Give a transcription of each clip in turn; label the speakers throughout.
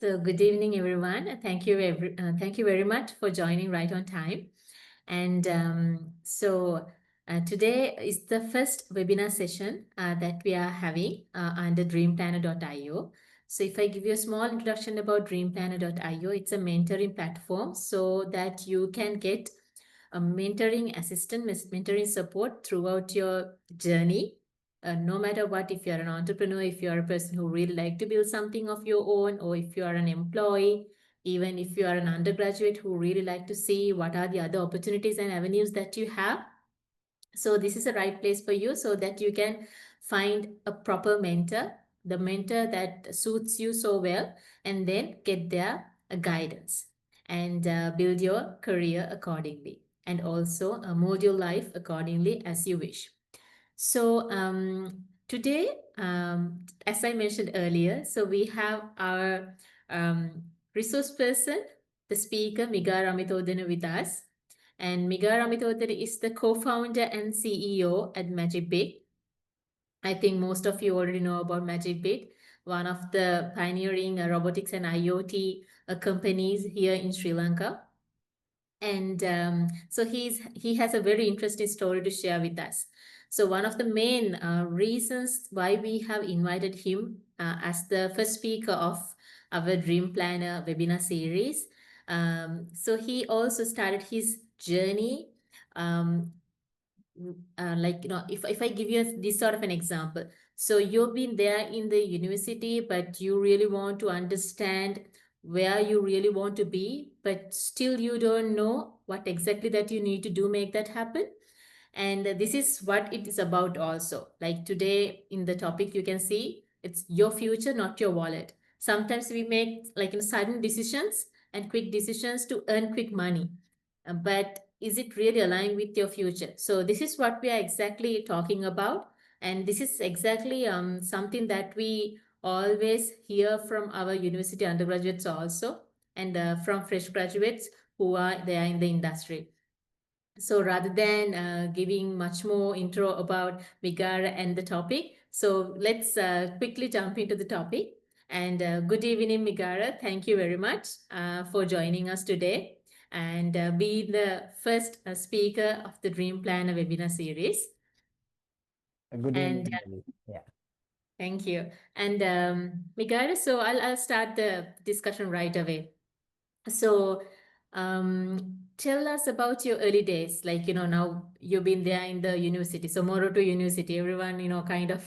Speaker 1: So good evening, everyone. Thank you very much for joining right on time. And today is the first webinar session that we are having under Dreamplanner.io. So if I give you a small introduction about Dreamplanner.io, it's a mentoring platform so that you can get a mentoring assistance, mentoring support throughout your journey. No matter what, if you're an entrepreneur, if you're a person who really like to build something of your own, or if you are an employee, even if you are an undergraduate who really like to see what are the other opportunities and avenues that you have. So this is the right place for you so that you can find a proper mentor, the mentor that suits you so well, and then get their guidance and build your career accordingly, and also mold your life accordingly as you wish. So today, as I mentioned earlier, so we have our resource person, the speaker, Migara Amithodhana with us. And Migara Amithodhana is the co-founder and CEO at 𝗪𝗁𝗵𝗿. I think most of you already know about 𝗪𝗁𝗵𝗿, one of the pioneering robotics and IoT companies here in Sri Lanka. And so he has a very interesting story to share with us. So one of the main reasons why we have invited him as the first speaker of our Dreamplanner webinar series. So he also started his journey if I give you this sort of an example. So you've been there in the university, but you really want to understand where you really want to be, but still you don't know what exactly that you need to do, make that happen. And this is what it is about also. Like today in the topic, you can see it's your future, not your wallet. Sometimes we make sudden decisions and quick decisions to earn quick money. But is it really aligned with your future? So this is what we are exactly talking about. And this is exactly something that we always hear from our university undergraduates also, and from fresh graduates who are there in the industry. So rather than giving much more intro about Migara and the topic, so let's quickly jump into the topic. And good evening, Migara. Thank you very much for joining us today and be the first speaker of the Dreamplanner webinar series.
Speaker 2: Good evening. Yeah.
Speaker 1: Thank you. And Migara, so I'll start the discussion right away. So tell us about your early days. Like, now you've been there in the university. So Moroto University, everyone, kind of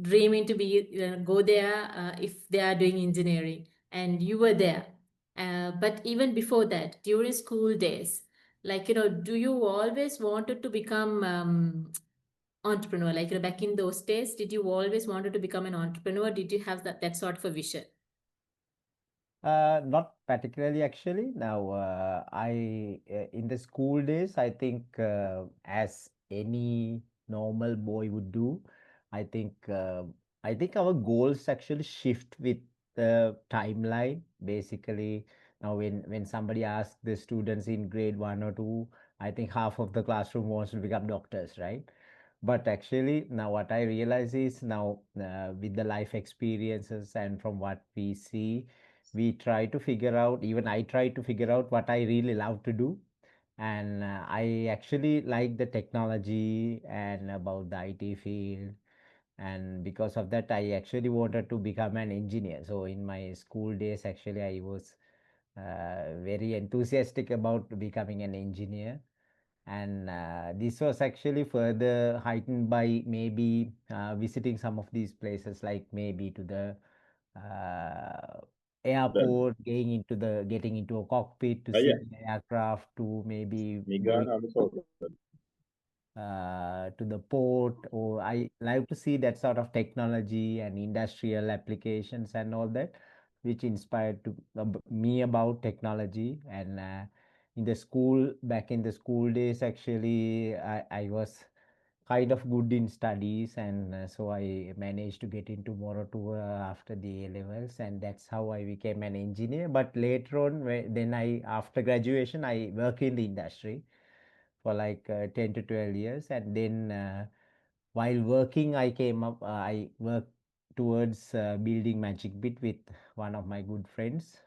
Speaker 1: dreaming to be, go there if they are doing engineering. And you were there. But even before that, during school days, like, do you always wanted to become entrepreneur? Like, back in those days, did you always wanted to become an entrepreneur? Did you have that sort of a vision?
Speaker 2: Not particularly, actually. Now, in the school days, I think as any normal boy would do, I think our goals actually shift with the timeline. Basically, now when somebody asks the students in grade 1 or 2, I think half of the classroom wants to become doctors, right? But actually, now what I realize is now with the life experiences and from what we see, we try to figure out, even I try to figure out what I really love to do. And I actually like the technology and about the IT field. And because of that, I actually wanted to become an engineer. So in my school days, actually, I was very enthusiastic about becoming an engineer. And this was actually further heightened by maybe visiting some of these places, like maybe to the airport, getting into a cockpit to see the aircraft, to maybe going to the port, or I like to see that sort of technology and industrial applications and all that, which inspired me about technology. And back in the school days, actually, I was kind of good in studies, and so I managed to get into Moroto after the A levels, and that's how I became an engineer. But later on, after graduation, I work in the industry for like 10 to 12 years, and then while working, I worked towards building 𝗪𝗡𝗋 with one of my good friends,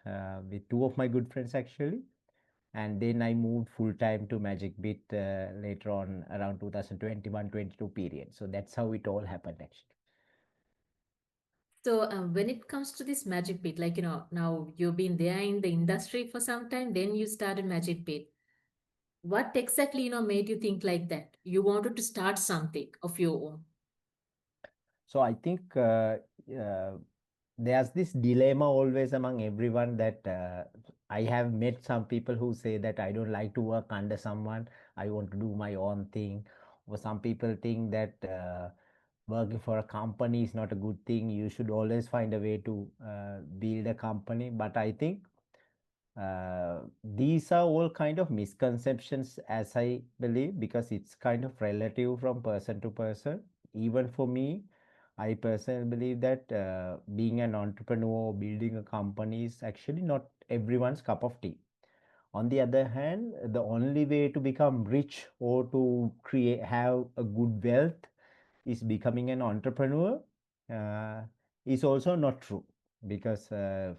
Speaker 2: with two of my good friends actually. And then I moved full time to 𝗪𝗡𝗋 later on around 2021-22 period. So that's how it all happened actually.
Speaker 1: So when it comes to this 𝗪𝗡𝗋, like, now you've been there in the industry for some time, then you started 𝗪𝗡𝗋. What exactly, made you think like that? You wanted to start something of your own.
Speaker 2: So I think there's this dilemma always among everyone that I have met some people who say that I don't like to work under someone. I want to do my own thing. Or some people think that working for a company is not a good thing. You should always find a way to build a company. But I think these are all kind of misconceptions, as I believe, because it's kind of relative from person to person. Even for me, I personally believe that being an entrepreneur or building a company is actually not everyone's cup of tea. On the other hand, the only way to become rich or to have a good wealth is becoming an entrepreneur is also not true, because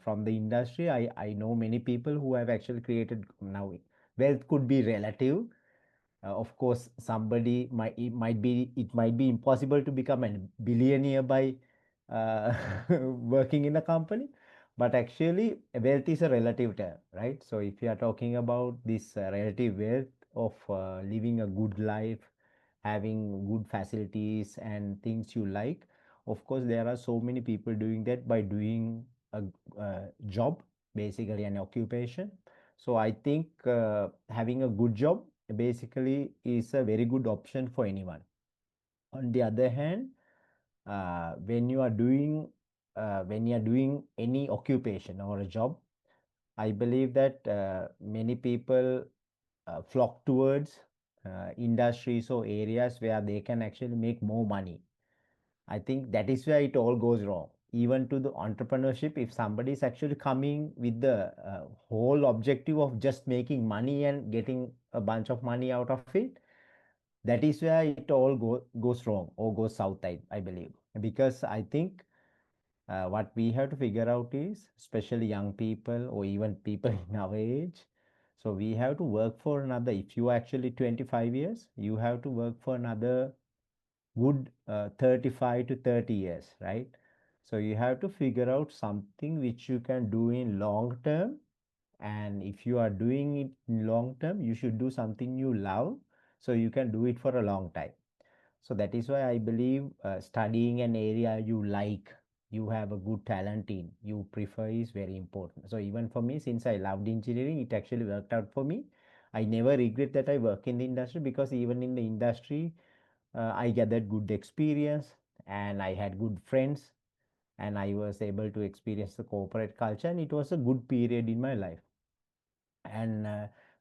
Speaker 2: from the industry, I know many people who have actually created. Now wealth could be relative. Of course, it might be impossible to become a billionaire by working in a company, but actually wealth is a relative term, right? So if you are talking about this relative wealth of living a good life, having good facilities and things you like, of course there are so many people doing that by doing a job, basically an occupation. So I think having a good job basically is a very good option for anyone. On the other hand, when you are doing any occupation or a job, I believe that many people flock towards industries or areas where they can actually make more money. I think that is where it all goes wrong. Even to the entrepreneurship, if somebody is actually coming with the whole objective of just making money and getting a bunch of money out of it, that is where it all goes wrong or goes south, I believe. Because I think what we have to figure out is, especially young people or even people in our age, so we have to work for another, if you are actually 25 years, you have to work for another good 35 to 30 years, right? So you have to figure out something which you can do in long term. And if you are doing it in long term, you should do something you love so you can do it for a long time. So that is why I believe studying an area you like, you have a good talent in, you prefer, is very important. So even for me, since I loved engineering, it actually worked out for me. I never regret that I work in the industry, because even in the industry, I gathered good experience and I had good friends and I was able to experience the corporate culture, and it was a good period in my life. And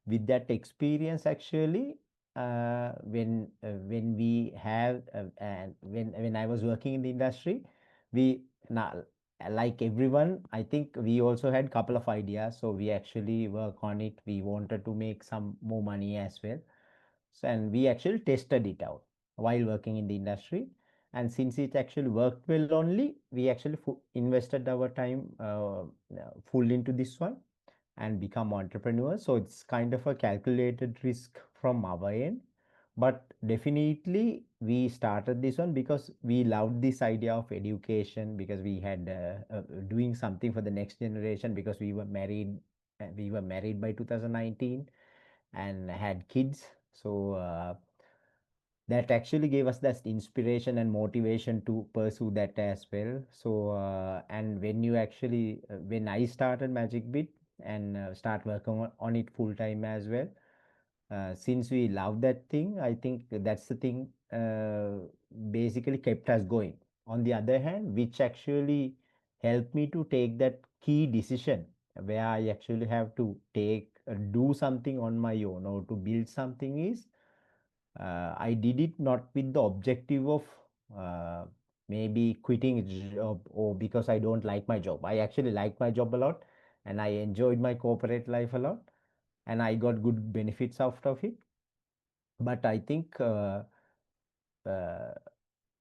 Speaker 2: with that experience, actually, when we have and when I was working in the industry, we now, like everyone, I think we also had couple of ideas, so we actually work on it. We wanted to make some more money as well. So, and we actually tested it out while working in the industry. And since it actually worked well only, we actually invested our time full into this one and become entrepreneurs. So it's kind of a calculated risk from our end. But definitely we started this one because we loved this idea of education, because we had doing something for the next generation, because we were married. We were married by 2019 and had kids. So that actually gave us that inspiration and motivation to pursue that as well. So and when you actually when I started 𝗪𝗡𝗋 and start working on it full time as well, since we love that thing, I think that's the thing basically kept us going. On the other hand, which actually helped me to take that key decision where I actually have to do something on my own or to build something, is I did it not with the objective of uh, maybe quitting a job or because I don't like my job. I actually like my job a lot and I enjoyed my corporate life a lot and I got good benefits out of it. But I think uh,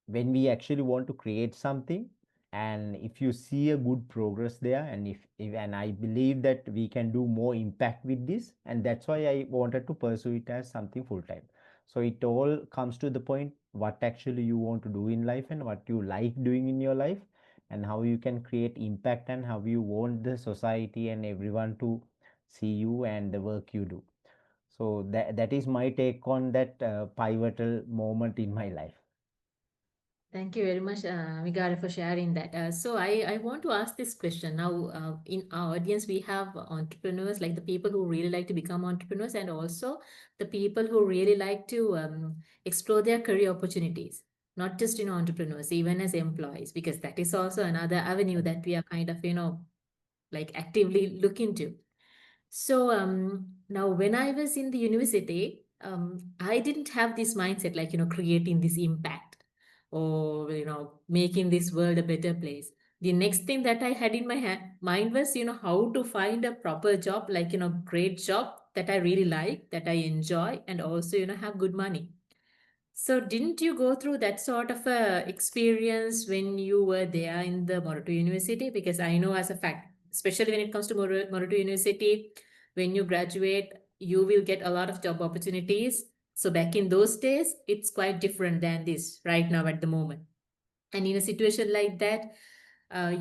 Speaker 2: when we actually want to create something and if you see a good progress there, and if and I believe that we can do more impact with this, and that's why I wanted to pursue it as something full time. So it all comes to the point what actually you want to do in life and what you like doing in your life, and how you can create impact and how you want the society and everyone to see you and the work you do. So that is my take on that pivotal moment in my life.
Speaker 1: Thank you very much, Migara, for sharing that. So I want to ask this question. Now, in our audience, we have entrepreneurs, like the people who really like to become entrepreneurs, and also the people who really like to explore their career opportunities, not just, entrepreneurs, even as employees, because that is also another avenue that we are kind of, like actively looking to. So now when I was in the university, I didn't have this mindset like, creating this impact or, making this world a better place. The next thing that I had in my mind was, how to find a proper job, like, great job that I really like, that I enjoy, and also, have good money. So didn't you go through that sort of a experience when you were there in the Morato University? Because I know as a fact, especially when it comes to Morato University, when you graduate, you will get a lot of job opportunities. So back in those days, it's quite different than this right now at the moment. And in a situation like that,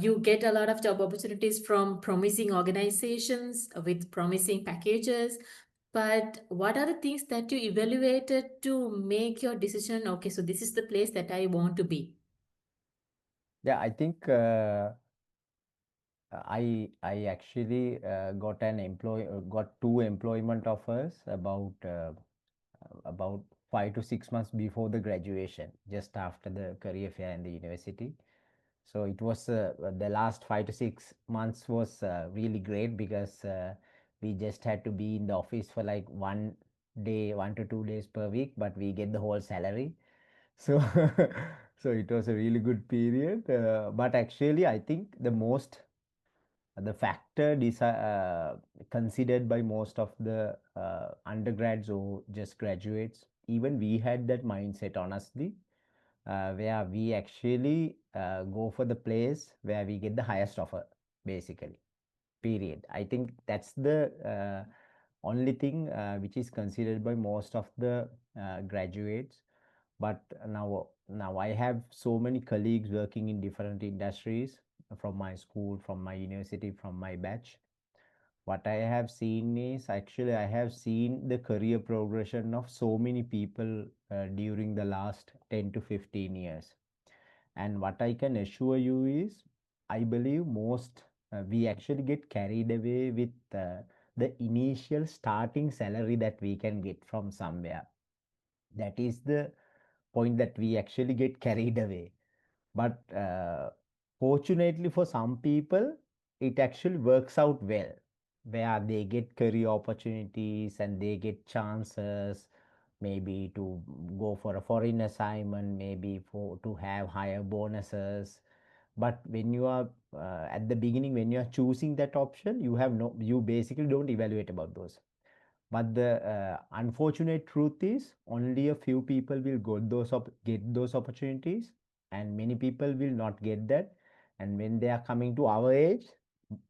Speaker 1: you get a lot of job opportunities from promising organizations with promising packages. But what are the things that you evaluated to make your decision? Okay, so this is the place that I want to be.
Speaker 2: Yeah, I think I actually got two employment offers about 5 to 6 months before the graduation, just after the career fair in the university. So it was the last 5 to 6 months was really great because we just had to be in the office for like 1 day, 1 to 2 days per week, but we get the whole salary. So so it was a really good period. But actually, I think the factor considered by most of the undergrads or just graduates, even we had that mindset, honestly, where we actually go for the place where we get the highest offer, basically, period. I think that's the only thing which is considered by most of the graduates. But now I have so many colleagues working in different industries from my school, from my university, from my batch. What I have seen is, actually, I have seen the career progression of so many people during the last 10 to 15 years. And what I can assure you is, I believe we actually get carried away with the initial starting salary that we can get from somewhere. That is the point that we actually get carried away. But fortunately for some people, it actually works out well, where they get career opportunities and they get chances, maybe to go for a foreign assignment, maybe to have higher bonuses. But when you are at the beginning, when you are choosing that option, you basically don't evaluate about those. But the unfortunate truth is, only a few people will get those opportunities, and many people will not get that. And when they are coming to our age,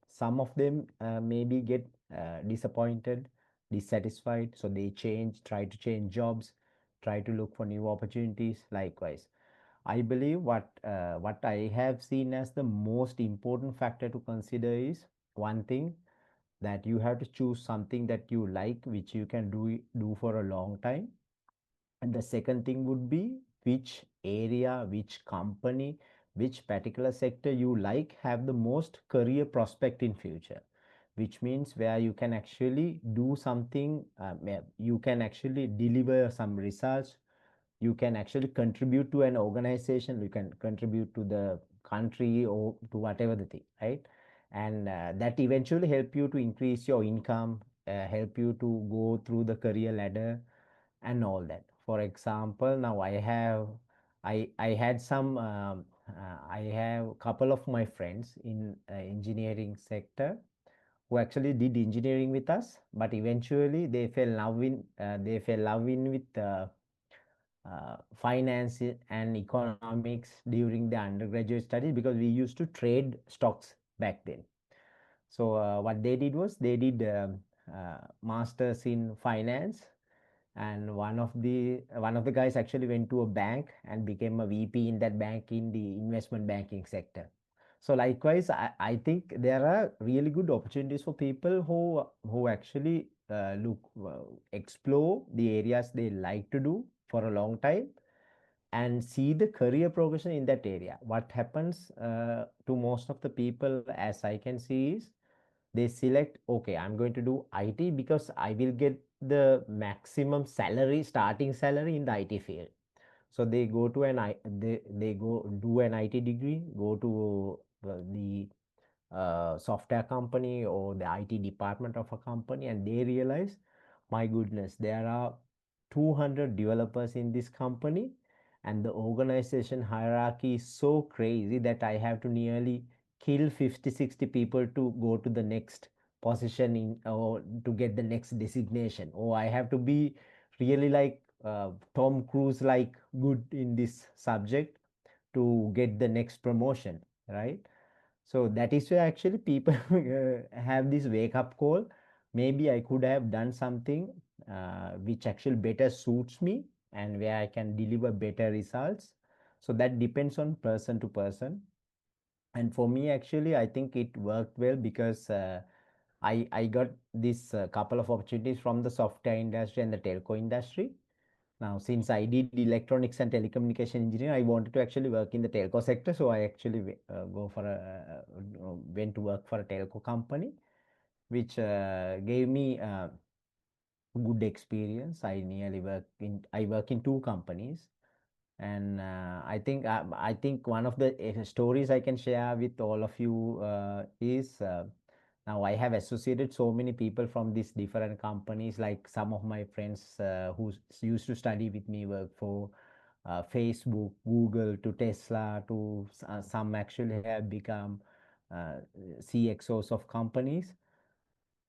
Speaker 2: some of them maybe get disappointed, dissatisfied, so they try to change jobs, try to look for new opportunities. Likewise, I believe what I have seen as the most important factor to consider is, one thing, that you have to choose something that you like, which you can do for a long time. And the second thing would be, which area, which company, which particular sector you like have the most career prospect in future, which means where you can actually do something, you can actually deliver some results, you can actually contribute to an organization, you can contribute to the country or to whatever the thing, right? And that eventually help you to increase your income, help you to go through the career ladder and all that. For example, now I had some I have a couple of my friends in engineering sector who actually did engineering with us, but eventually they fell love in with finance and economics during the undergraduate studies, because we used to trade stocks back then. So what they did was they did masters in finance, and one of the guys actually went to a bank and became a VP in that bank in the investment banking sector. So likewise, I think there are really good opportunities for people who actually explore the areas they like to do for a long time and see the career progression in that area. What happens to most of the people, as I can see, is they select, okay, I'm going to do IT because I will get the maximum salary, starting salary in the IT field. So they go to they go do an IT degree, go to the software company or the IT department of a company, and they realize, my goodness, there are 200 developers in this company, and the organization hierarchy is so crazy that I have to nearly kill 50-60 people to go to the next position in, or to get the next designation, or I have to be really like Tom Cruise like good in this subject to get the next promotion, right? So that is where actually people have this wake up call. Maybe I could have done something which actually better suits me and where I can deliver better results. So that depends on person to person. And for me, actually, I think it worked well because I got this couple of opportunities from the software industry and the telco industry. Now, since I did electronics and telecommunication engineering, I wanted to actually work in the telco sector. So I actually went to work for a telco company, which gave me good experience. I work in two companies, and I think one of the stories I can share with all of you is. Now I have associated so many people from these different companies, like some of my friends who used to study with me work for Facebook, Google, to Tesla, to some actually have become CXOs of companies.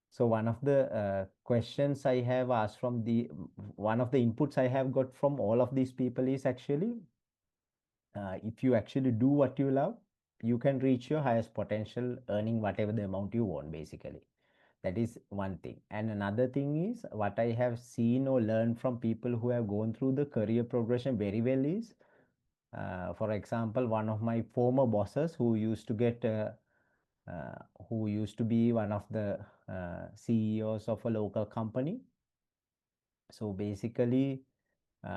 Speaker 2: So one of the questions I have asked from one of the inputs I have got from all of these people is actually, if you actually do what you love, you can reach your highest potential earning whatever the amount you want, basically. That is one thing. And another thing is, what I have seen or learned from people who have gone through the career progression very well is, for example, one of my former bosses who used to be one of the CEOs of a local company. So basically,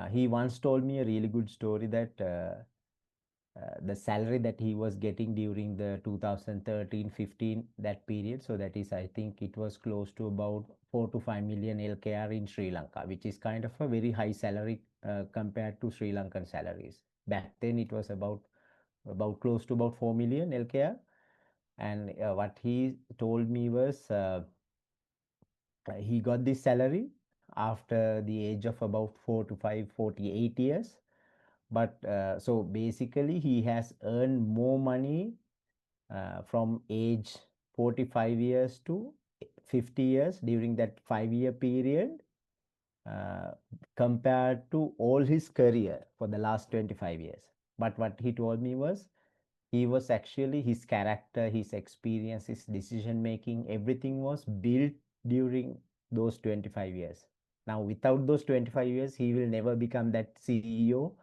Speaker 2: he once told me a really good story that the salary that he was getting during the 2013-15, that period, so that is, I think it was close to about 4 to 5 million LKR in Sri Lanka, which is kind of a very high salary compared to Sri Lankan salaries. Back then it was about close to about 4 million LKR. And what he told me was he got this salary after the age of about 48 years. But so basically he has earned more money from age 45 years to 50 years during that 5-year period compared to all his career for the last 25 years. But what he told me was, he was actually, his character, his experience, his decision making, everything was built during those 25 years. Now, without those 25 years, he will never become that CEO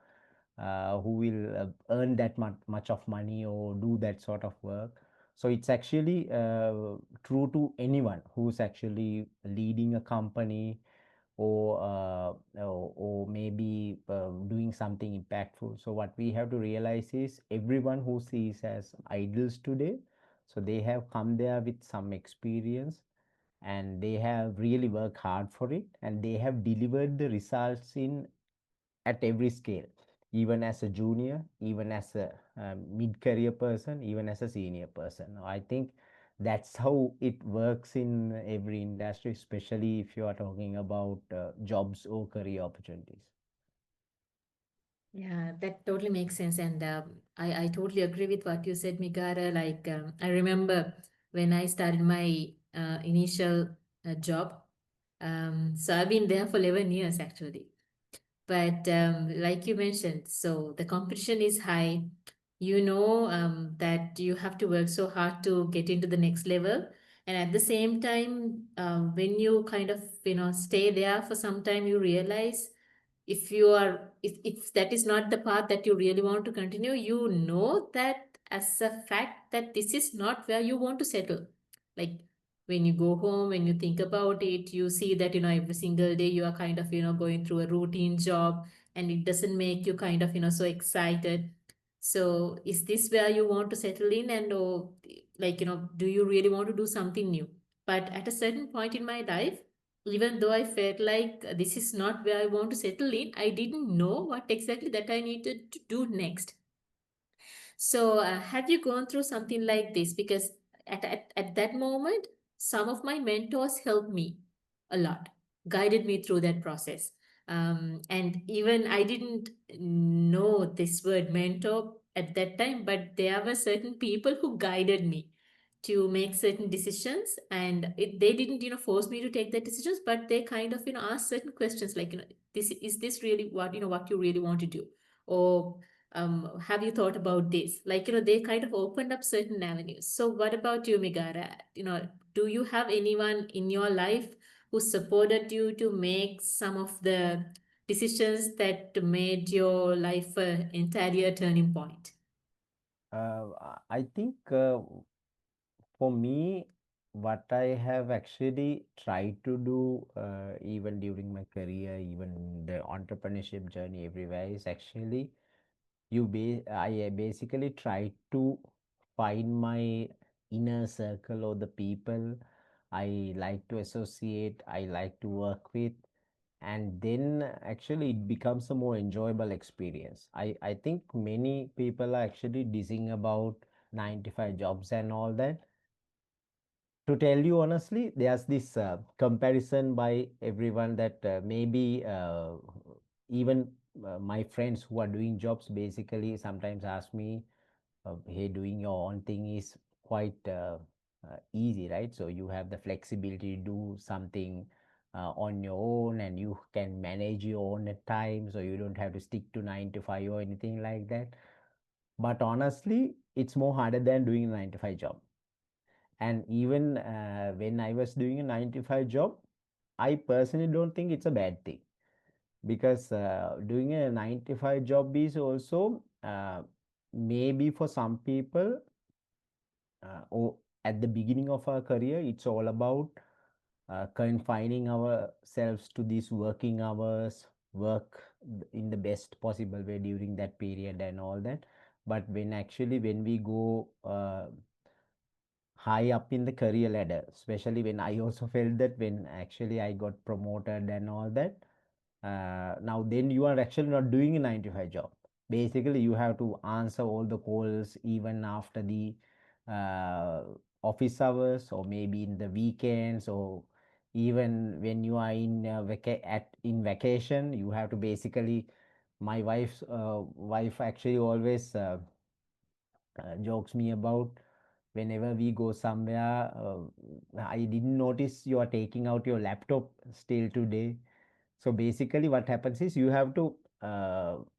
Speaker 2: who will earn that much of money or do that sort of work. So it's actually true to anyone who's actually leading a company or maybe doing something impactful. So what we have to realize is, everyone who sees as idols today, so they have come there with some experience and they have really worked hard for it, and they have delivered the results at every scale, even as a junior, even as a mid-career person, even as a senior person. I think that's how it works in every industry, especially if you are talking about jobs or career opportunities.
Speaker 1: Yeah, that totally makes sense. And I totally agree with what you said, Migara. Like, I remember when I started my initial job. So I've been there for 11 years, actually. But like you mentioned, so the competition is high. That you have to work so hard to get into the next level. And at the same time, when you kind of, stay there for some time, you realize if that is not the path that you really want to continue, you know that as a fact that this is not where you want to settle. Like when you go home, when you think about it, you see that, every single day you are kind of, going through a routine job, and it doesn't make you kind of, so excited. So is this where you want to settle in? And like, do you really want to do something new? But at a certain point in my life, even though I felt like this is not where I want to settle in, I didn't know what exactly that I needed to do next. So, have you gone through something like this? Because at that moment, some of my mentors helped me a lot, guided me through that process. And even I didn't know this word mentor at that time, but there were certain people who guided me to make certain decisions, and they didn't force me to take that decisions, but they kind of ask certain questions like, this really what you really want to do? Or have you thought about this? Like, they kind of opened up certain avenues. So what about you, Migara? Do you have anyone in your life who supported you to make some of the decisions that made your life entirely a turning point?
Speaker 2: I think for me, what I have actually tried to do, even during my career, even the entrepreneurship journey everywhere, is actually I basically try to find my inner circle or the people I like to associate, I like to work with, and then actually it becomes a more enjoyable experience. I think many people are actually dissing about 9 to 5 jobs and all that. To tell you honestly, there's this comparison by everyone that maybe even my friends who are doing jobs basically sometimes ask me, hey, doing your own thing is quite easy, right? So you have the flexibility to do something on your own, and you can manage your own time, so you don't have to stick to 9 to 5 or anything like that. But honestly, it's more harder than doing a 9 to 5 job. And even when I was doing a 9 to 5 job, I personally don't think it's a bad thing, because doing a 9 to 5 job is also maybe for some people, or at the beginning of our career, it's all about confining ourselves to these working hours, work in the best possible way during that period and all that. But when we go high up in the career ladder, especially when I also felt that when actually I got promoted and all that, now then you are actually not doing a 9 to 5 job. Basically, you have to answer all the calls even after the uh, office hours, or maybe in the weekends, or even when you are in vacation, you have to basically. My wife's wife actually always jokes me about, whenever we go somewhere, I didn't notice you are taking out your laptop still today. So basically what happens is you have to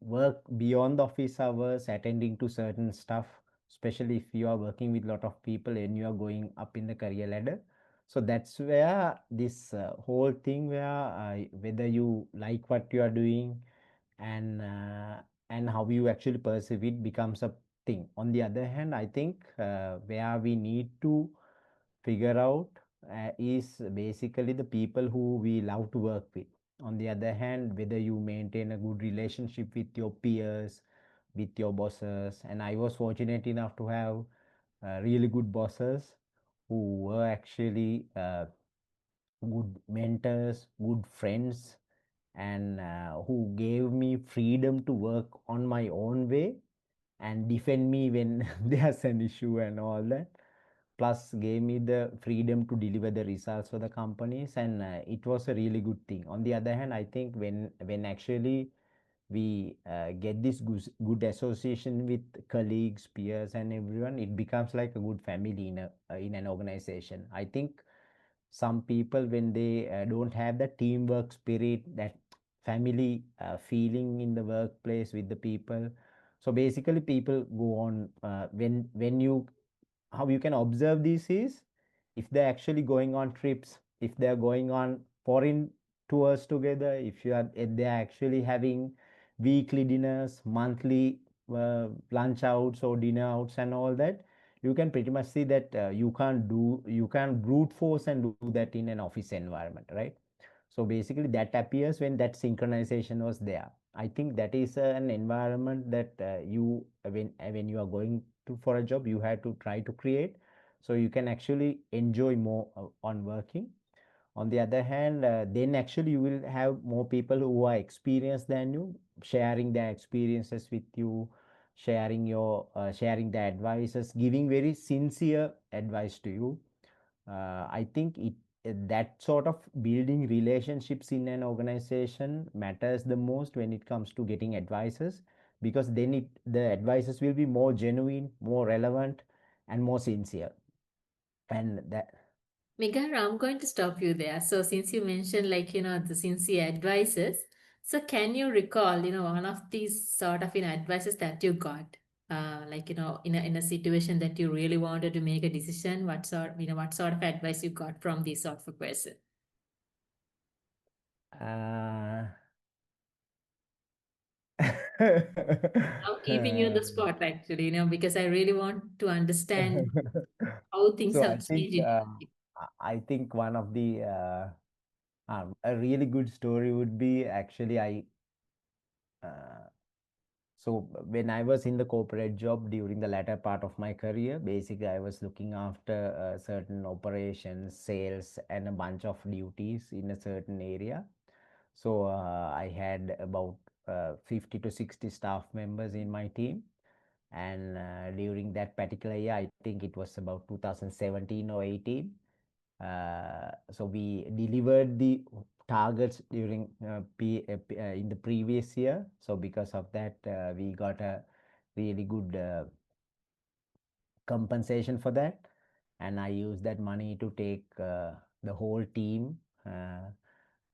Speaker 2: work beyond the office hours, attending to certain stuff, especially if you are working with a lot of people and you are going up in the career ladder. So that's where this whole thing, where whether you like what you are doing, and how you actually perceive it, becomes a thing. On the other hand, I think where we need to figure out is basically the people who we love to work with. On the other hand, whether you maintain a good relationship with your peers, with your bosses. And I was fortunate enough to have really good bosses who were actually good mentors, good friends, and who gave me freedom to work on my own way and defend me when there's an issue and all that. Plus gave me the freedom to deliver the results for the companies, and it was a really good thing. On the other hand, I think when actually we get this good association with colleagues, peers, and everyone, it becomes like a good family in an organization. I think some people, when they don't have the teamwork spirit, that family feeling in the workplace with the people. So basically people go on when you how you can observe this is if they're actually going on trips, if they're going on foreign tours together, if they're actually having weekly dinners, monthly lunch outs or dinner outs and all that, you can pretty much see that you can't brute force and do that in an office environment, right? So basically that appears when that synchronization was there. I think that is an environment that you when you are going to for a job, you have to try to create, so you can actually enjoy more on working. On the other hand, then actually you will have more people who are experienced than you, sharing their experiences with you, sharing their advices, giving very sincere advice to you. I think that sort of building relationships in an organization matters the most when it comes to getting advices, because then the advices will be more genuine, more relevant, and more sincere. And that
Speaker 1: Migara, I'm going to stop you there. So since you mentioned the sincere advices, so can you recall, one of these sort of, advices that you got, in a situation that you really wanted to make a decision, what sort of advice you got from this sort of a person?
Speaker 2: uh,
Speaker 1: I'm keeping you on the spot actually, because I really want to understand how things
Speaker 2: so
Speaker 1: have changed in your life.
Speaker 2: I think one of the a really good story would be actually uh, so when I was in the corporate job during the latter part of my career, basically I was looking after certain operations, sales, and a bunch of duties in a certain area. So I had about 50 to 60 staff members in my team. And during that particular year, I think it was about 2017 or 18. So we delivered the targets during in the previous year. So because of that, we got a really good compensation for that, and I used that money to take the whole team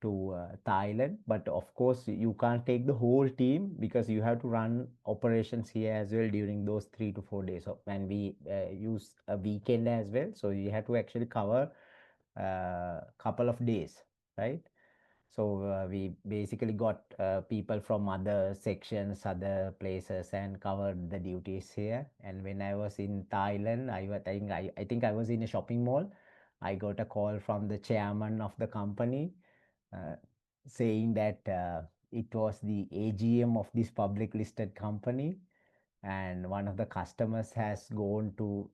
Speaker 2: to Thailand. But of course, you can't take the whole team because you have to run operations here as well during those 3 to 4 days. So, and we use a weekend as well, so you have to actually cover a couple of days, right? So we basically got people from other sections, other places, and covered the duties here. And when I was in Thailand, I think I was in a shopping mall. I got a call from the chairman of the company uh, saying that it was the AGM of this public listed company, and one of the customers has gone to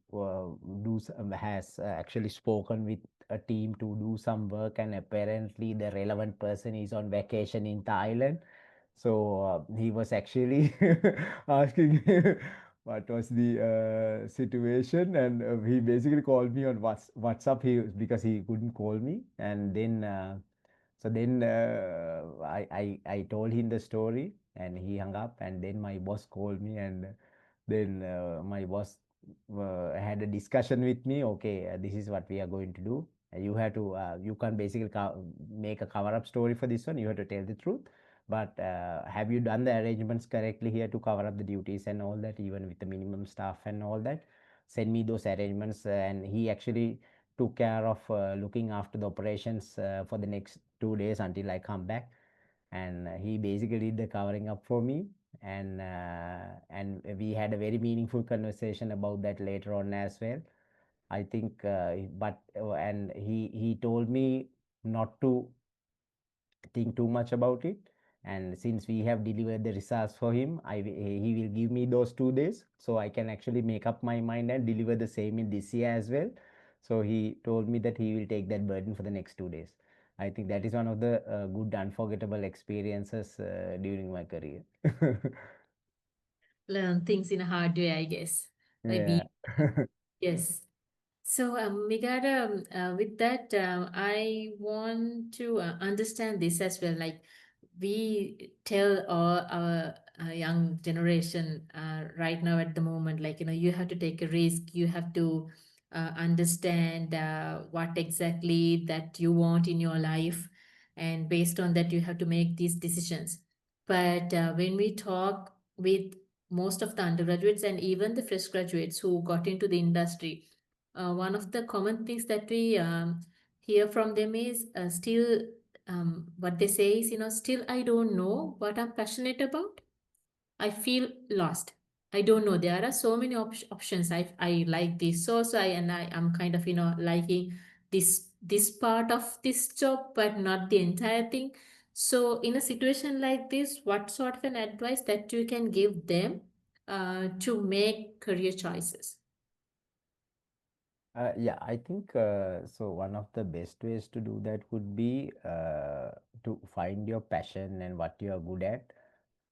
Speaker 2: has actually spoken with a team to do some work, and apparently the relevant person is on vacation in Thailand. So he was actually asking what was the situation, and he basically called me on WhatsApp because he couldn't call me. And then I told him the story, and he hung up. And then my boss called me, and then my boss had a discussion with me. Okay, this is what we are going to do. You have to you can basically make a cover up story for this one. You have to tell the truth. But have you done the arrangements correctly here to cover up the duties and all that, even with the minimum staff and all that? Send me those arrangements. And he actually took care of looking after the operations for the next 2 days until I come back. And he basically did the covering up for me. And we had a very meaningful conversation about that later on as well. I think, and he told me not to think too much about it. And since we have delivered the results for him, he will give me those 2 days so I can actually make up my mind and deliver the same in this year as well. So he told me that he will take that burden for the next 2 days. I think that is one of the good, unforgettable experiences during my career.
Speaker 1: Learn things in a hard way, I guess.
Speaker 2: Yeah.
Speaker 1: Maybe, yes. So, Migara, with that, I want to understand this as well. Like, we tell all our young generation right now at the moment, you have to take a risk, you have to understand what exactly that you want in your life. and based on that, you have to make these decisions. But when we talk with most of the undergraduates and even the fresh graduates who got into the industry, one of the common things that we hear from them is still what they say is, still I don't know what I'm passionate about. I feel lost. I don't know. There are so many options. I like this so and I am kind of liking this part of this job, but not the entire thing. So in a situation like this, what sort of an advice that you can give them to make career choices?
Speaker 2: Yeah, I think so. One of the best ways to do that would be to find your passion and what you are good at.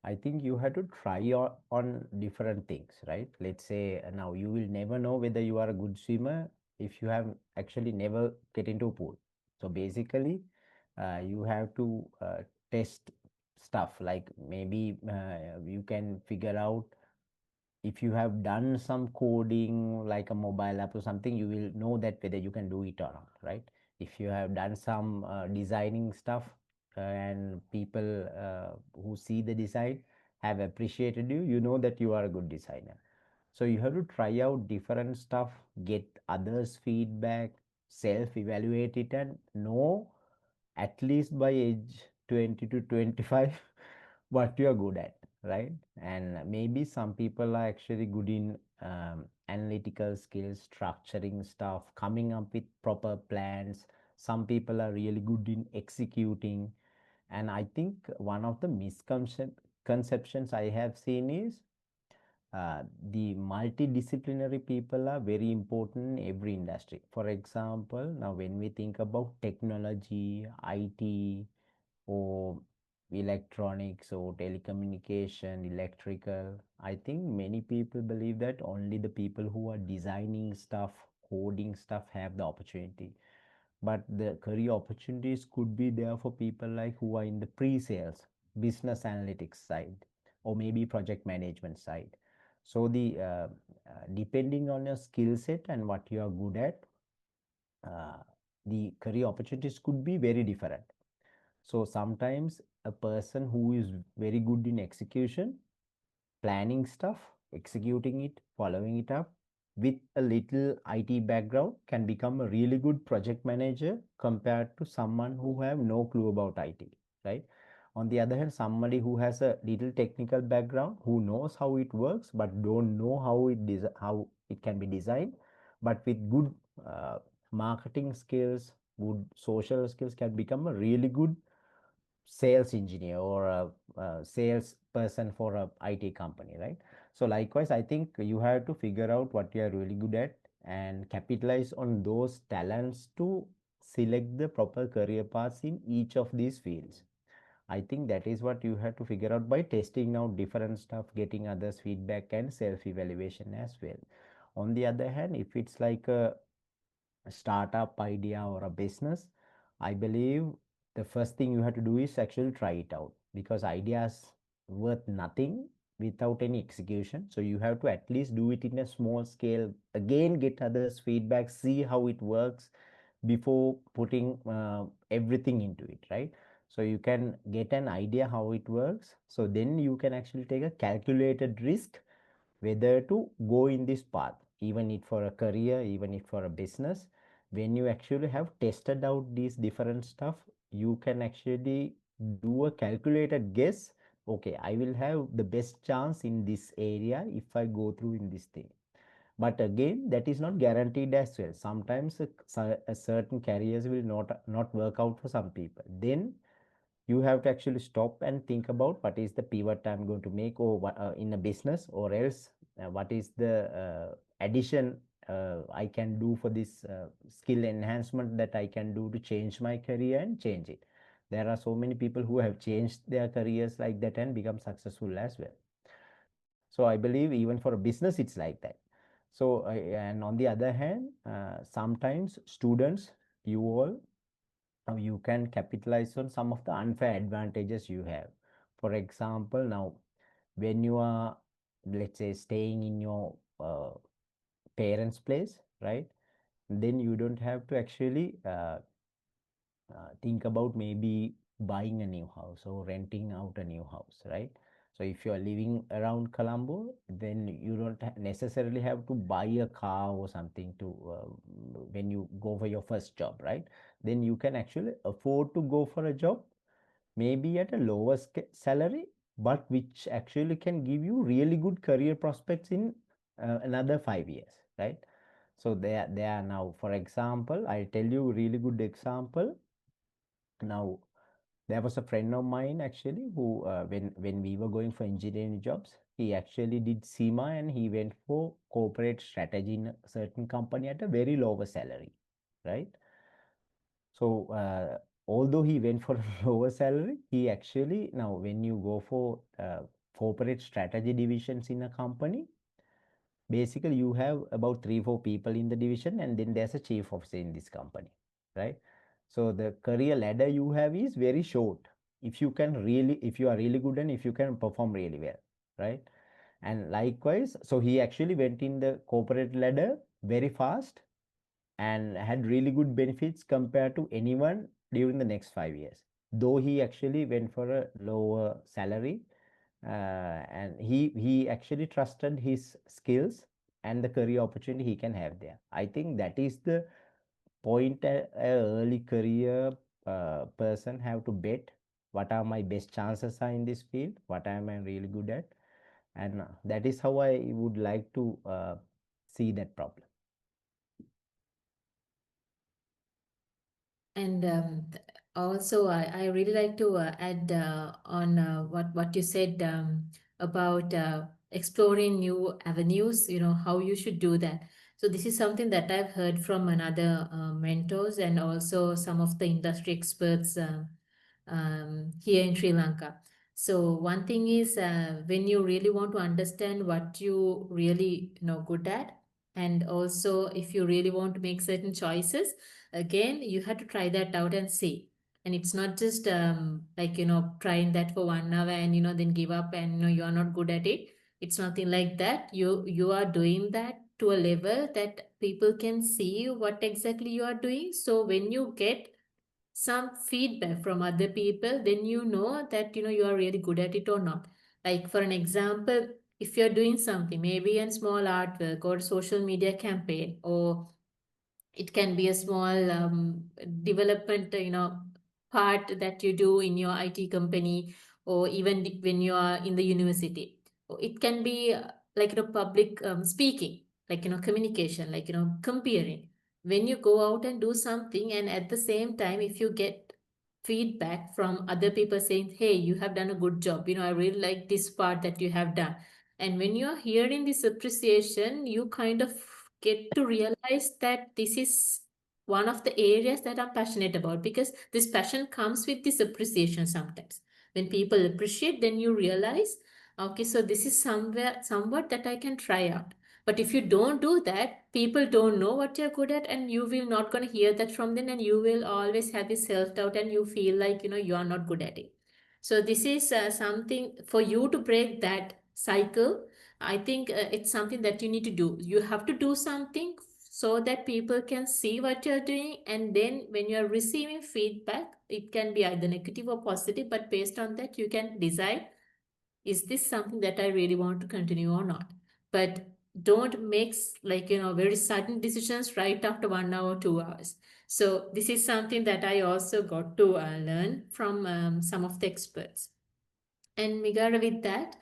Speaker 2: I think you have to try on different things, right? Let's say now you will never know whether you are a good swimmer if you have actually never get into a pool. So basically, you have to test stuff like maybe you can figure out if you have done some coding like a mobile app or something, you will know that whether you can do it or not, right? If you have done some designing stuff and people who see the design have appreciated you, you know that you are a good designer. So you have to try out different stuff, get others feedback, self evaluate it, and know at least by age 20 to 25 what you are good at, right? And maybe some people are actually good in analytical skills, structuring stuff, coming up with proper plans. Some people are really good in executing. And I think one of the misconceptions I have seen is the multidisciplinary people are very important in every industry. For example, now when we think about technology, IT, or electronics or telecommunication, electrical, I think many people believe that only the people who are designing stuff, coding stuff have the opportunity. But the career opportunities could be there for people like who are in the pre-sales, business analytics side, or maybe project management side. So the depending on your skill set and what you are good at, uh, the career opportunities could be very different. So sometimes a person who is very good in execution, planning stuff, executing it, following it up with a little IT background can become a really good project manager compared to someone who have no clue about IT, right? On the other hand, somebody who has a little technical background, who knows how it works but don't know how it can be designed, but with good marketing skills, good social skills, can become a really good sales engineer or a sales person for a IT company, right? So likewise, I think you have to figure out what you are really good at and capitalize on those talents to select the proper career paths in each of these fields. I think that is what you have to figure out by testing out different stuff, getting others feedback and self-evaluation as well. On the other hand, if it's like a startup idea or a business, I believe the first thing you have to do is actually try it out, because ideas worth nothing without any execution. So you have to at least do it in a small scale, again get others feedback, see how it works before putting everything into it, right? So you can get an idea how it works, so then you can actually take a calculated risk whether to go in this path, even if for a career, even if for a business. When you actually have tested out these different stuff, you can actually do a calculated guess. Okay, I will have the best chance in this area if I go through in this thing. But again, that is not guaranteed as well. Sometimes a certain careers will not work out for some people. Then you have to actually stop and think about what is the pivot I'm going to make, or what, in a business, or else what is the addition I can do for this skill enhancement that I can do to change my career and change it. There are so many people who have changed their careers like that and become successful as well. So I believe even for a business, it's like that. So, and on the other hand, sometimes students, you all, now you can capitalize on some of the unfair advantages you have. For example, now when you are, let's say, staying in your parents' place, right? Then you don't have to actually think about maybe buying a new house or renting out a new house, right? So if you are living around Colombo, then you don't necessarily have to buy a car or something to when you go for your first job, right? Then you can actually afford to go for a job, maybe at a lower salary, but which actually can give you really good career prospects in another 5 years, right? So there are now, for example, I tell you a really good example. Now, there was a friend of mine actually who, when we were going for engineering jobs, he actually did SEMA and he went for corporate strategy in a certain company at a very lower salary, right? So, although he went for a lower salary, he actually, now when you go for corporate strategy divisions in a company, basically you have about 3-4 people in the division, and then there's a chief officer in this company, right? So the career ladder you have is very short if you are really good and if you can perform really well, right? And likewise, so he actually went in the corporate ladder very fast and had really good benefits compared to anyone during the next 5 years, though he actually went for a lower salary, and he actually trusted his skills and the career opportunity he can have there. I think that is the point a early career person have to bet. What are my best chances are in this field? What am I really good at? And that is how I would like to see that problem.
Speaker 1: And also, I really like to add on what you said about exploring new avenues, how you should do that. So this is something that I've heard from another mentors and also some of the industry experts here in Sri Lanka. So one thing is when you really want to understand what you really good at, and also if you really want to make certain choices, again you have to try that out and see. And it's not just like trying that for 1 hour and then give up and you are not good at it. It's nothing like that. You are doing that to a level that people can see what exactly you are doing. So when you get some feedback from other people, then you know that you are really good at it or not. Like for an example, if you're doing something, maybe a small artwork or social media campaign, or it can be a small development part that you do in your IT company, or even when you are in the university. Or it can be like public speaking, like communication, like comparing. When you go out and do something, and at the same time if you get feedback from other people saying, hey, you have done a good job, I really like this part that you have done. And when you're hearing this appreciation, you kind of get to realize that this is one of the areas that I'm passionate about, because this passion comes with this appreciation sometimes. When people appreciate, then you realize, okay, so this is somewhat that I can try out. But if you don't do that, people don't know what you're good at, and you will not going to hear that from them, and you will always have this self-doubt, and you feel like, you are not good at it. So this is something for you to break that cycle. I think it's something that you need to do. You have to do something so that people can see what you're doing. And then when you're receiving feedback, it can be either negative or positive, but based on that, you can decide, is this something that I really want to continue or not? But don't make like, very sudden decisions right after 1 hour, 2 hours. So this is something that I also got to learn from some of the experts. And Migara, with that,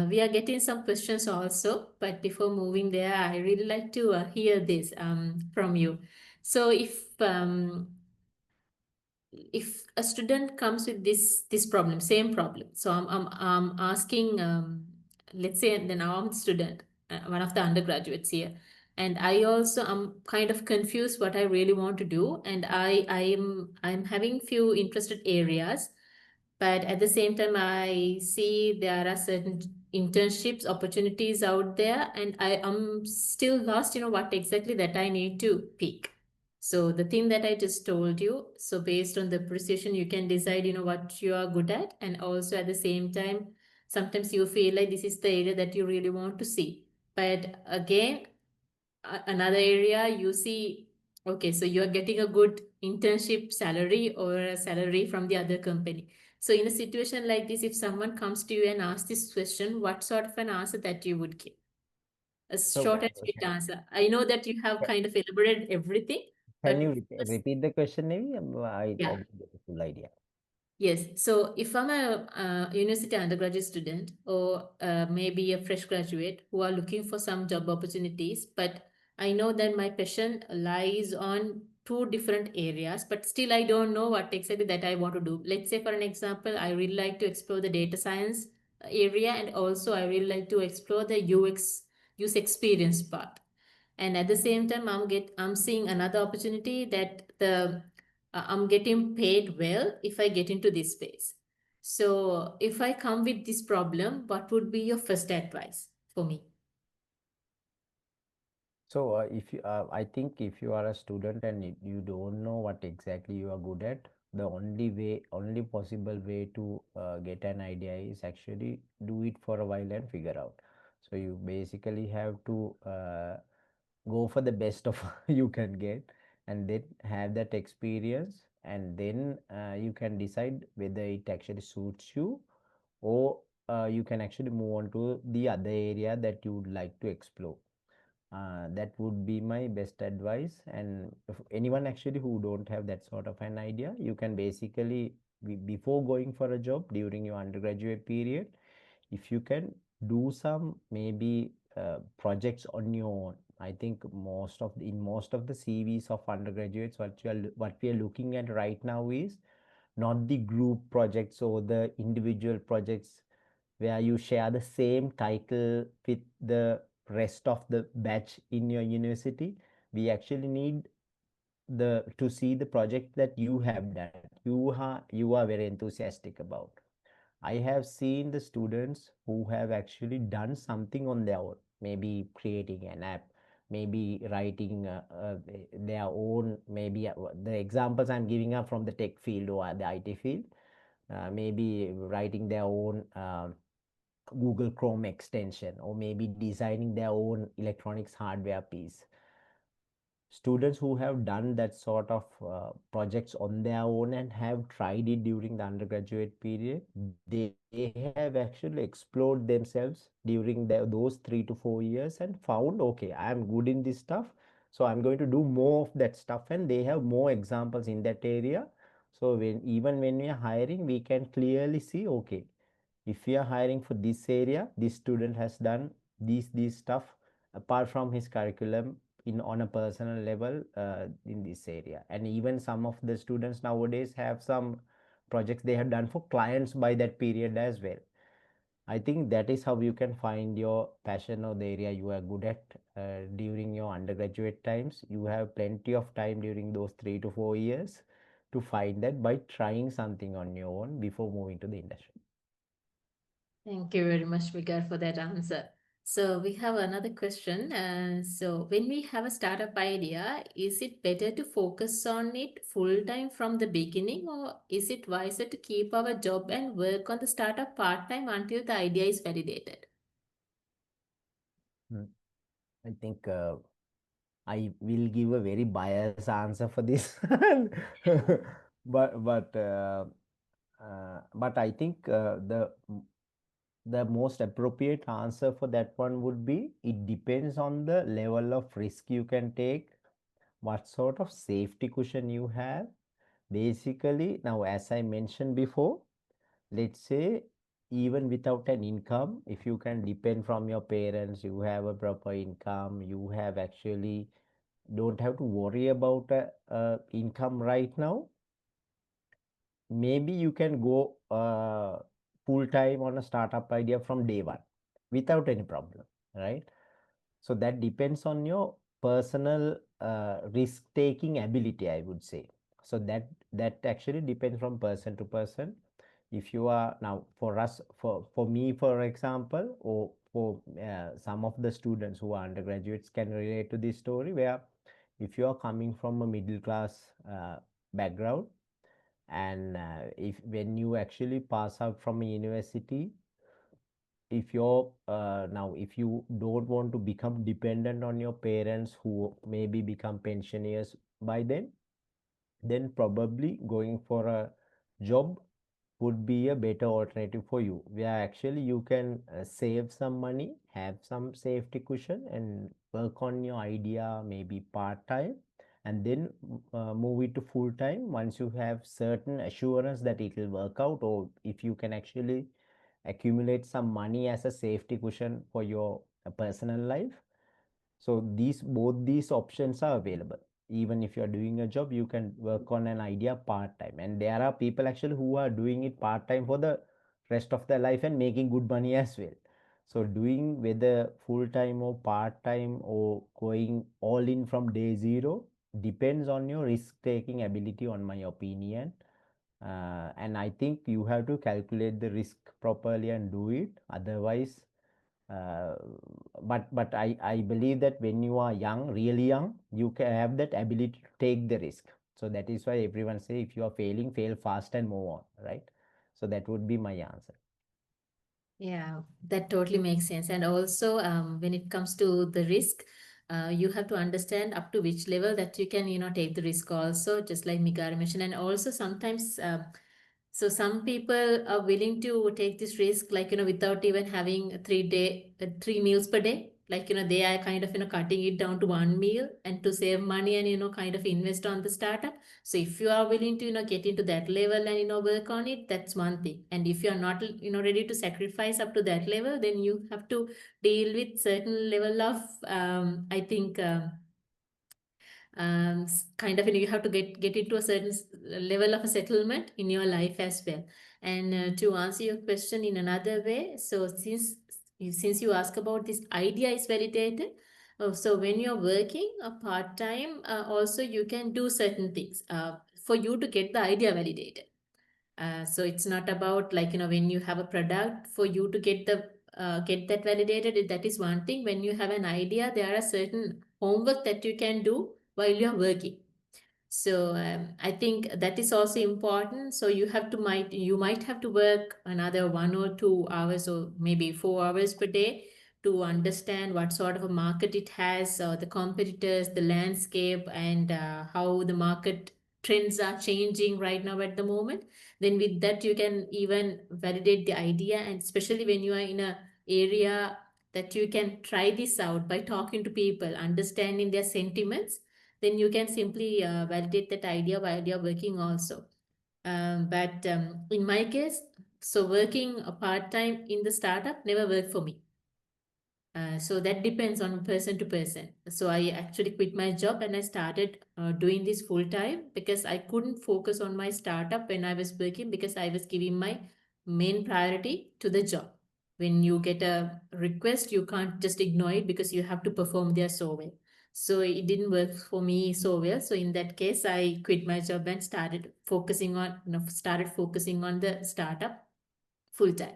Speaker 1: we are getting some questions also. But before moving there, I really like to hear this from you. So if a student comes with this problem, same problem, so I'm asking, let's say, then now I'm a student, one of the undergraduates here, and I also am kind of confused what I really want to do, and I'm having few interested areas, but at the same time I see there are certain internships opportunities out there, and I am still lost, what exactly that I need to pick. So the thing that I just told you, so based on the precision, you can decide, what you are good at. And also at the same time, sometimes you feel like this is the area that you really want to see. But again, another area you see Okay, so you're getting a good internship salary or a salary from the other company. So in a situation like this, if someone comes to you and asks this question, what sort of an answer that you would give? A
Speaker 2: So,
Speaker 1: short and sweet answer. I know that you have kind of elaborated everything,
Speaker 2: can
Speaker 1: but
Speaker 2: you repeat the question, maybe? I
Speaker 1: yeah.
Speaker 2: didn't get the full idea.
Speaker 1: Yes. So if I'm a university undergraduate student or maybe a fresh graduate who are looking for some job opportunities, but I know that my passion lies on two different areas, but still I don't know what exactly that I want to do. Let's say, for an example, I really like to explore the data science area, and also I really like to explore the user experience part. And at the same time, I'm seeing another opportunity that I'm getting paid well if I get into this space. So if I come with this problem, what would be your first advice for me?
Speaker 2: So, if you, I think if you are a student and you don't know what exactly you are good at, the only possible way to get an idea is actually do it for a while and figure out. So you basically have to go for the best of you can get, and then have that experience, and then you can decide whether it actually suits you, or you can actually move on to the other area that you would like to explore. That would be my best advice. And if anyone actually who don't have that sort of an idea, you can basically before going for a job during your undergraduate period, if you can do some maybe projects on your own. I think in most of the CVs of undergraduates, what we are looking at right now is not the group projects or the individual projects where you share the same title with the rest of the batch in your university. We actually need the to see the project that you have done, you are very enthusiastic about. I have seen the students who have actually done something on their own, maybe creating an app, maybe writing their own, maybe the examples I'm giving are from the tech field or the IT field, maybe writing their own Google Chrome extension, or maybe designing their own electronics hardware piece. Students who have done that sort of projects on their own and have tried it during the undergraduate period, they have actually explored themselves during those 3 to 4 years and found, okay, I am good in this stuff, so I'm going to do more of that stuff, and they have more examples in that area. So even when we are hiring, we can clearly see, okay, if we are hiring for this area, this student has done these stuff apart from his curriculum in on a personal level in this area. And even some of the students nowadays have some projects they have done for clients by that period as well. I think that is how you can find your passion or the area you are good at during your undergraduate times. You have plenty of time during those 3 to 4 years to find that by trying something on your own before moving to the industry.
Speaker 1: Thank you very much, Migara, for that answer. So we have another question. So when we have a startup idea, is it better to focus on it full time from the beginning, or is it wiser to keep our job and work on the startup part time until the idea is validated?
Speaker 2: I think I will give a very biased answer for this, but I think the most appropriate answer for that one would be it depends on the level of risk you can take, what sort of safety cushion you have. Basically, now as I mentioned before, let's say even without an income, if you can depend from your parents, you have a proper income, you have actually don't have to worry about income right now, maybe you can go full time on a startup idea from day one without any problem, right? So that depends on your personal risk taking ability, I would say. So that actually depends from person to person. If you are now, for us, for me, for example, or for some of the students who are undergraduates can relate to this story, where if you are coming from a middle class background, and if when you actually pass out from a university, if you're now if you don't want to become dependent on your parents who maybe become pensioners by then probably going for a job would be a better alternative for you, where actually you can save some money, have some safety cushion, and work on your idea maybe part-time, and then move it to full-time once you have certain assurance that it will work out, or if you can actually accumulate some money as a safety cushion for your personal life. So both these options are available. Even if you're doing a job, you can work on an idea part-time, and there are people actually who are doing it part-time for the rest of their life and making good money as well. So doing whether full-time or part-time or going all in from day zero depends on your risk-taking ability, on my opinion. And I think you have to calculate the risk properly and do it. Otherwise, uh, but I believe that when you are young, really young, you can have that ability to take the risk. So that is why everyone say if you are failing, fail fast and move on, right? So that would be my answer.
Speaker 1: Yeah, that totally makes sense. And also, when it comes to the risk, you have to understand up to which level that you can, take the risk also, just like Migara mentioned. And also sometimes, so some people are willing to take this risk, like, without even having 3 meals per day. Like, they are kind of, cutting it down to 1 meal and to save money and, kind of invest on the startup. So if you are willing to, get into that level and, work on it, that's one thing. And if you are not, ready to sacrifice up to that level, then you have to deal with certain level of, I think, kind of, you have to get into a certain level of a settlement in your life as well. And to answer your question in another way, so since you ask about this idea is validated, so when you're working a part-time, also you can do certain things for you to get the idea validated. So it's not about, like, when you have a product, for you to get that validated, that is one thing. When you have an idea, there are certain homework that you can do while you're working. So I think that is also important. So you might have to work another 1 or 2 hours or maybe 4 hours per day to understand what sort of a market it has, the competitors, the landscape, and how the market trends are changing right now at the moment. Then with that, you can even validate the idea, and especially when you are in a area that you can try this out by talking to people, understanding their sentiments, then you can simply validate that idea while you're working also. But in my case, so working a part-time in the startup never worked for me. So that depends on person to person. So I actually quit my job and I started doing this full time because I couldn't focus on my startup when I was working, because I was giving my main priority to the job. When you get a request, you can't just ignore it because you have to perform there so well. So it didn't work for me so well. So in that case, I quit my job and started focusing on the startup full time.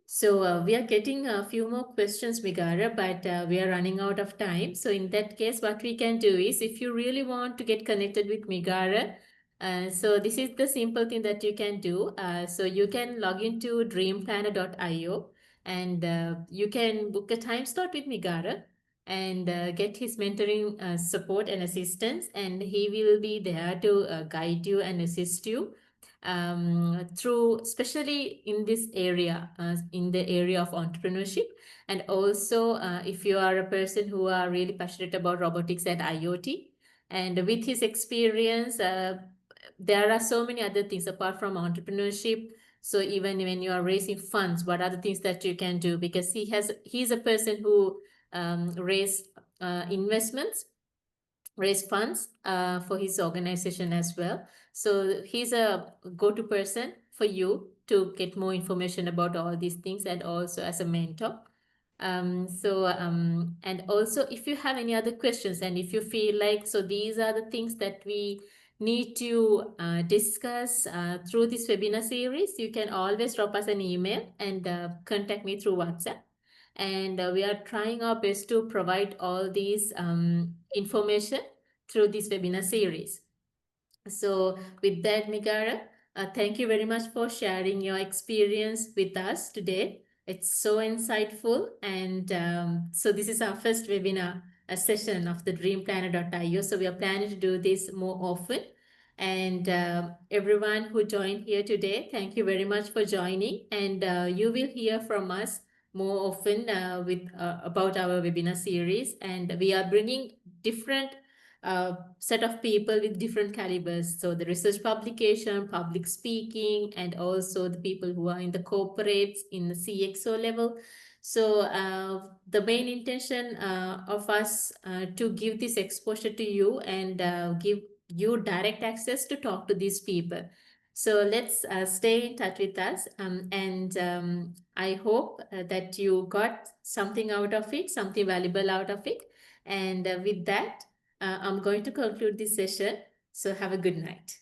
Speaker 1: So we are getting a few more questions, Migara, but we are running out of time. So in that case, what we can do is, if you really want to get connected with Migara, so this is the simple thing that you can do. So you can log into dreamplanner.io and you can book a time slot with Migara and get his mentoring support and assistance. And he will be there to guide you and assist you through, especially in this area, in the area of entrepreneurship. And also, if you are a person who are really passionate about robotics and IoT, and with his experience, there are so many other things apart from entrepreneurship. So even when you are raising funds, what are the things that you can do? Because he's a person who raise funds for his organization as well. So he's a go-to person for you to get more information about all these things, and also as a mentor. And also, if you have any other questions, and if you feel like, so these are the things that we need to discuss through this webinar series, you can always drop us an email and contact me through WhatsApp. And we are trying our best to provide all these information through this webinar series. So with that, Migara, thank you very much for sharing your experience with us today. It's so insightful. And so this is our first webinar, a session of the Dreamplanner.io. So we are planning to do this more often. And everyone who joined here today, thank you very much for joining. And you will hear from us more often about our webinar series. And we are bringing different set of people with different calibers. So the research publication, public speaking, and also the people who are in the corporates in the CXO level. So the main intention of us to give this exposure to you and give you direct access to talk to these people. So let's stay in touch with us. I hope that you got something out of it, something valuable out of it. And with that, I'm going to conclude this session. So have a good night.